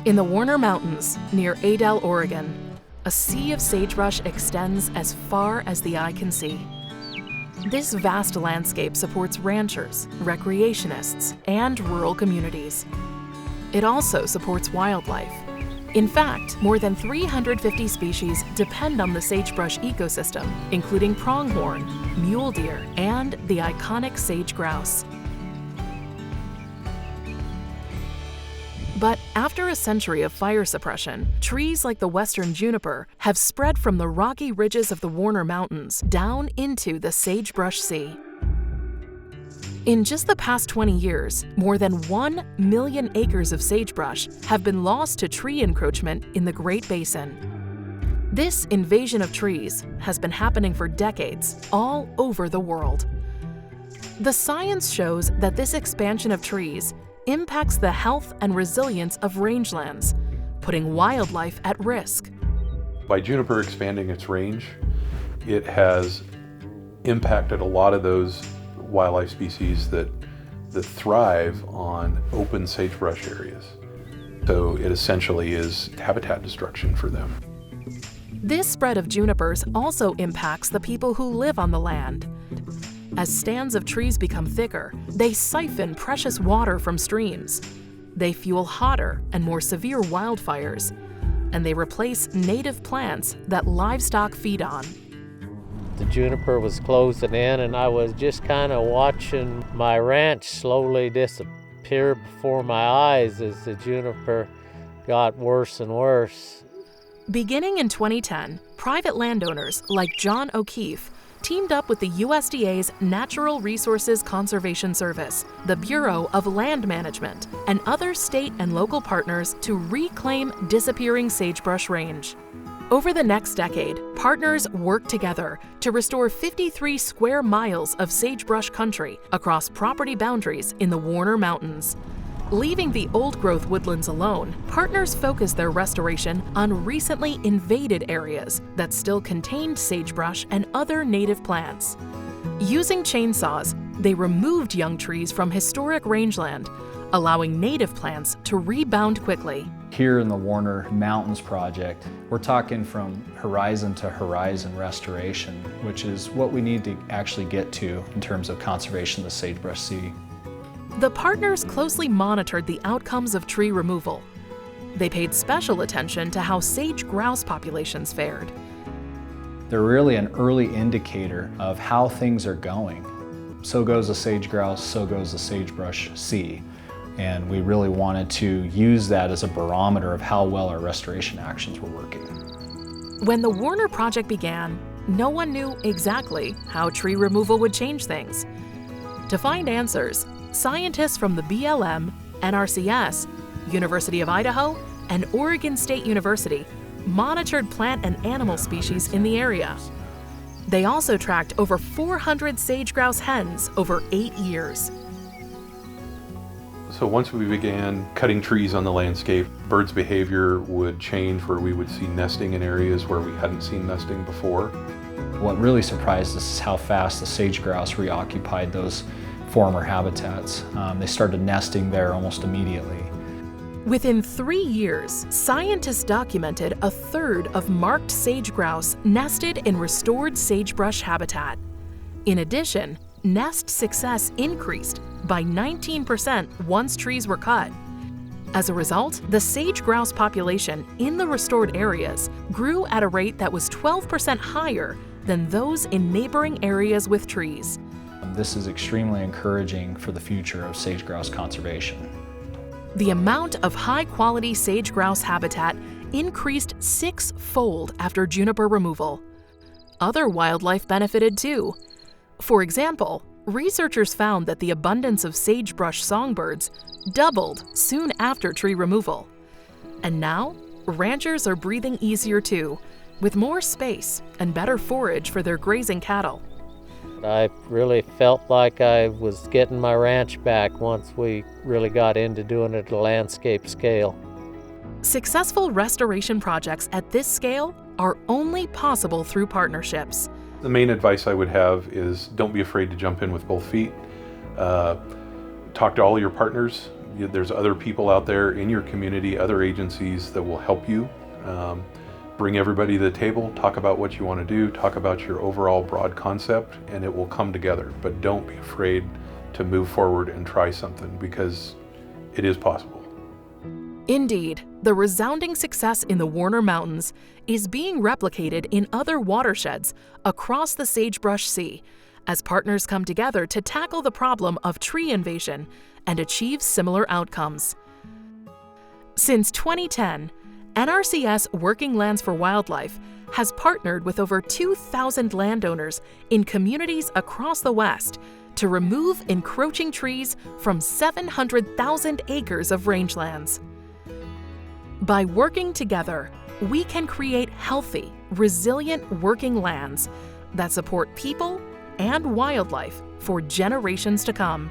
In the Warner Mountains, near Adel, Oregon, a sea of sagebrush extends as far as the eye can see. This vast landscape supports ranchers, recreationists, and rural communities. It also supports wildlife. In fact, more than 350 species depend on the sagebrush ecosystem, including pronghorn, mule deer, and the iconic sage grouse. But after a century of fire suppression, trees like the western juniper have spread from the rocky ridges of the Warner Mountains down into the sagebrush sea. In just the past 20 years, more than 1 million acres of sagebrush have been lost to tree encroachment in the Great Basin. This invasion of trees has been happening for decades all over the world. The science shows that this expansion of trees impacts the health and resilience of rangelands, putting wildlife at risk. By juniper expanding its range, it has impacted a lot of those wildlife species that thrive on open sagebrush areas. So it essentially is habitat destruction for them. This spread of junipers also impacts the people who live on the land. As stands of trees become thicker, they siphon precious water from streams. They fuel hotter and more severe wildfires, and they replace native plants that livestock feed on. The juniper was closing in, and I was just kind of watching my ranch slowly disappear before my eyes as the juniper got worse and worse. Beginning in 2010, private landowners like John O'Keefe teamed up with the USDA's Natural Resources Conservation Service, the Bureau of Land Management, and other state and local partners to reclaim disappearing sagebrush range. Over the next decade, partners worked together to restore 53 square miles of sagebrush country across property boundaries in the Warner Mountains. Leaving the old-growth woodlands alone, partners focused their restoration on recently invaded areas that still contained sagebrush and other native plants. Using chainsaws, they removed young trees from historic rangeland, allowing native plants to rebound quickly. Here in the Warner Mountains project, we're talking from horizon to horizon restoration, which is what we need to actually get to in terms of conservation of the sagebrush sea. The partners closely monitored the outcomes of tree removal. They paid special attention to how sage grouse populations fared. They're really an early indicator of how things are going. So goes the sage grouse, so goes the sagebrush sea. And we really wanted to use that as a barometer of how well our restoration actions were working. When the Warner project began, no one knew exactly how tree removal would change things. To find answers, scientists from the BLM, NRCS, University of Idaho, and Oregon State University monitored plant and animal species in the area. They also tracked over 400 sage grouse hens over 8 years. So once we began cutting trees on the landscape, birds' behavior would change where we would see nesting in areas where we hadn't seen nesting before. What really surprised us is how fast the sage grouse reoccupied those former habitats. They started nesting there almost immediately. Within 3 years, scientists documented a third of marked sage grouse nested in restored sagebrush habitat. In addition, nest success increased by 19% once trees were cut. As a result, the sage grouse population in the restored areas grew at a rate that was 12% higher than those in neighboring areas with trees. This is extremely encouraging for the future of sage grouse conservation. The amount of high-quality sage grouse habitat increased 6-fold after juniper removal. Other wildlife benefited too. For example, researchers found that the abundance of sagebrush songbirds doubled soon after tree removal. And now, ranchers are breathing easier too, with more space and better forage for their grazing cattle. I really felt like I was getting my ranch back once we really got into doing it at a landscape scale. Successful restoration projects at this scale are only possible through partnerships. The main advice I would have is don't be afraid to jump in with both feet. Talk to all your partners, There's other people out there in your community, other agencies that will help you. Bring everybody to the table, talk about what you want to do, talk about your overall broad concept, and it will come together. But don't be afraid to move forward and try something, because it is possible. Indeed, the resounding success in the Warner Mountains is being replicated in other watersheds across the Sagebrush Sea as partners come together to tackle the problem of tree invasion and achieve similar outcomes. Since 2010, NRCS Working Lands for Wildlife has partnered with over 2,000 landowners in communities across the West to remove encroaching trees from 700,000 acres of rangelands. By working together, we can create healthy, resilient working lands that support people and wildlife for generations to come.